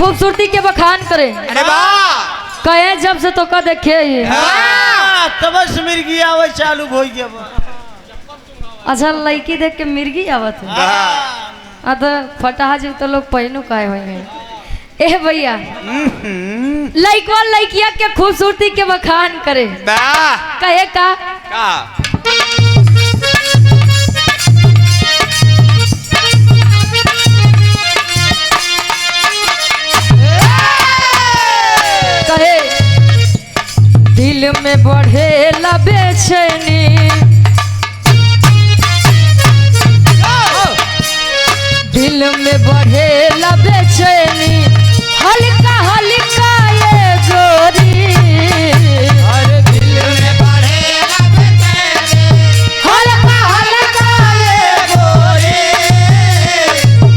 खूबसूरती के बखान करे। अरे वाह कहे जब से तो का देखे तब से मिर्गी आवे चालू हो गया। अच्छा लड़की देख के मिर्गी आवत है। तो फटाहा जी तो लोग पहनू काहे होंगे। ए भैया लड़कवा लड़किया के खूबसूरती के बखान करे। कहे का कहे दिल में बढ़े ला बेचैनी, दिल में बढ़े ला बेचैनी, हल्का हल्का ये गोरी। अरे दिल में बढ़े ला बेचैनी, हल्का हल्का ये गोरी।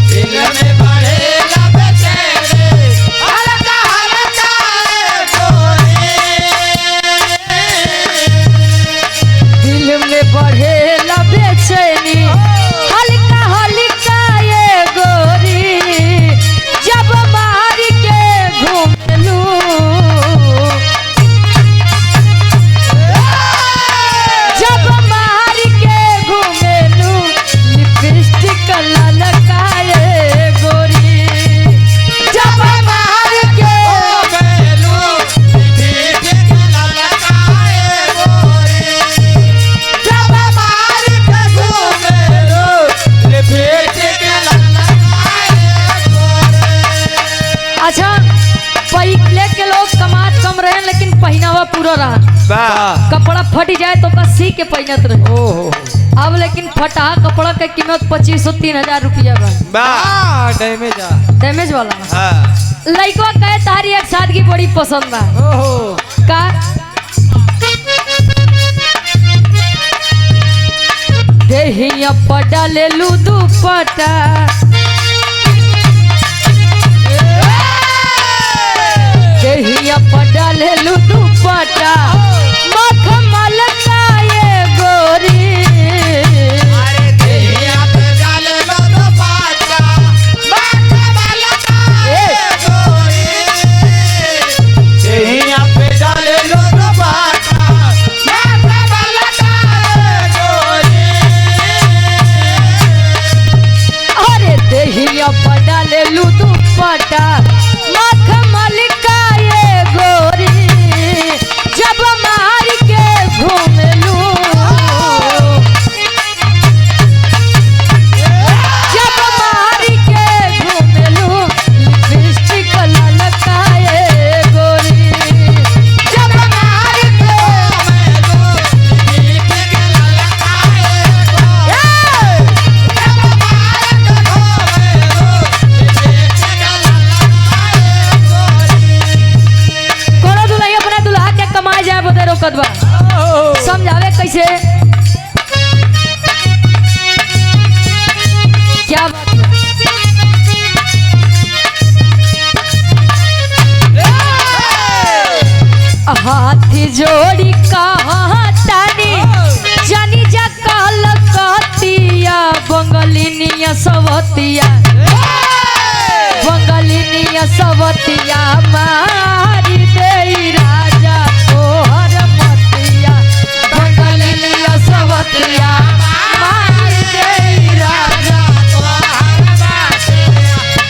दिल में बढ़े ला बेचैनी, हल्का हल्का ये गोरी। दिल में बढ़े ला बेचैनी, हल्का हल्का ये गोरी। जब मार के घूमलू, जब मार के घूमलू, लिपस्टिक ललकाए गोरी। जब मार के अच्छा पहले के लोग कमात कम रहे लेकिन पहनावा पूरा रहा। कपड़ा फट जाए तो सी के पहनत रहे। अब लेकिन फटा कपड़ा के कीमत 2500-3000 रुपया बा। डैमेज वाला लड़का कहे तारी एक सादगी बड़ी पसंद बा। का देहिया पटा ले लू दुपट्टा, देहिया पटा ले लू दुपट्टा, मखमल का ये गोरी। अरे देहिया पे डाल लो दुपट्टा, मखमल का ये गोरी। देहिया पे डाल लो दुपट्टा, मखमल का ये गोरी। अरे देहिया पटा ले लू दुपट्टा, मखमल का ये गोरी। जब मार के घूमलू, जब मार के घूमलू, लिपस्टिक ललकाए गोरी। जब मार के कोनो दुल्हा अपना दुल्हा के कमाए जाए बदे रोकत बा। समझावे कैसे क्या बात है। हाथी जोड़ी कहाँ तानी जानी जा कहल कहतिया, बंगलिनिया सवतिया, बंगलिनिया सवतिया मारी दे राजा तोहर मतिया। बंगलिनिया सवतिया मारी दे राजा तोहर मतिया,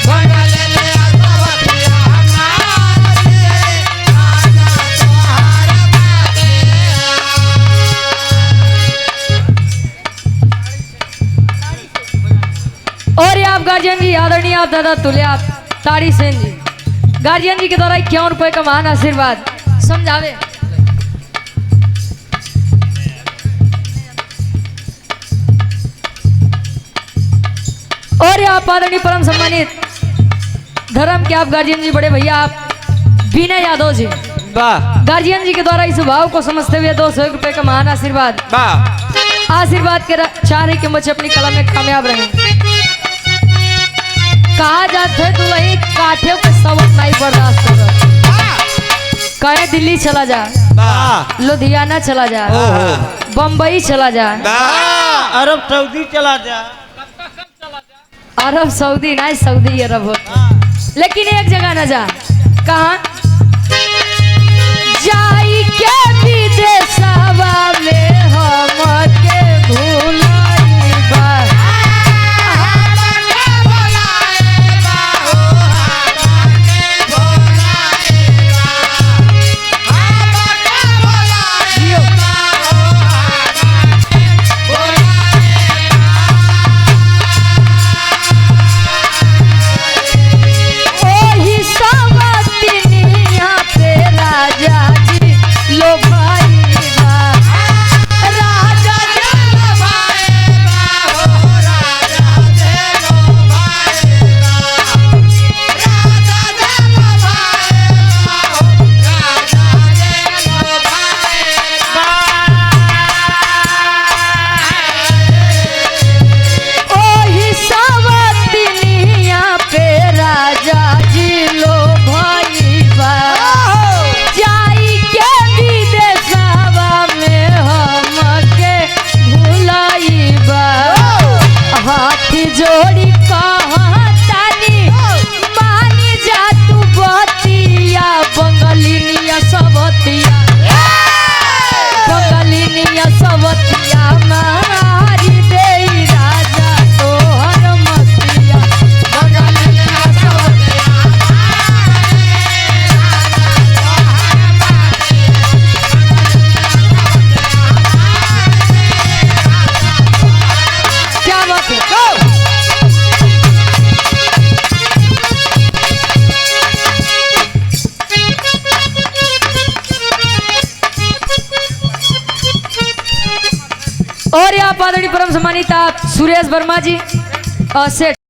बंगलिनिया सवतिया मारी दे राजा तोहर मतिया। और आप गार्जियन जी आदरणीय आप दादा तुले आप तारी सेन जी गार्जियन जी के द्वारा 51 रुपए का महान आशीर्वाद समझावे। और आप आदरणीय परम सम्मानित धर्म के आप गार्जियन जी बड़े भैया आप विनय यादव जी गार्जियन जी के द्वारा इस भाव को समझते हुए 200 रुपए का महान आशीर्वाद आशीर्वाद के चाह रही कि मुझे अपनी कला में कामयाब रहे। कहा जाते दुल्ही काठे पे सबक नहीं बर्दाश्त कर, कहे दिल्ली चला जा, लुधियाना चला जा, बम्बई चला जा, अरब सऊदी चला जा। अरब सऊदी नहीं सऊदी अरब होता। लेकिन एक जगह न जा। कहाँ? जाई के विदेशवा में हमके भुलाइबा। ओही सवतिनिया पे राजा जी लो भाईबा। राजा जी लो भाईबा हो राजा जी लो भाईबा। राजा जी लो भाईबा हो राजा जी लो भाईबा। ओही सवतिनिया पे राजा जी लो भाईबा। जाई के विदेशवा में हमके भुलाइबा। हाथ जोड़ी कहतानी मानी जा तू बतिया। बंगलिनिया सबतिया बंगलिनिया सबतिया मारी देई राजा तोहर मतिया। बंगलिनिया सबतिया क्या बात है? Go! और यहाँ आदरणीय परम सम्मानित आप सुरेश वर्मा जी सेठ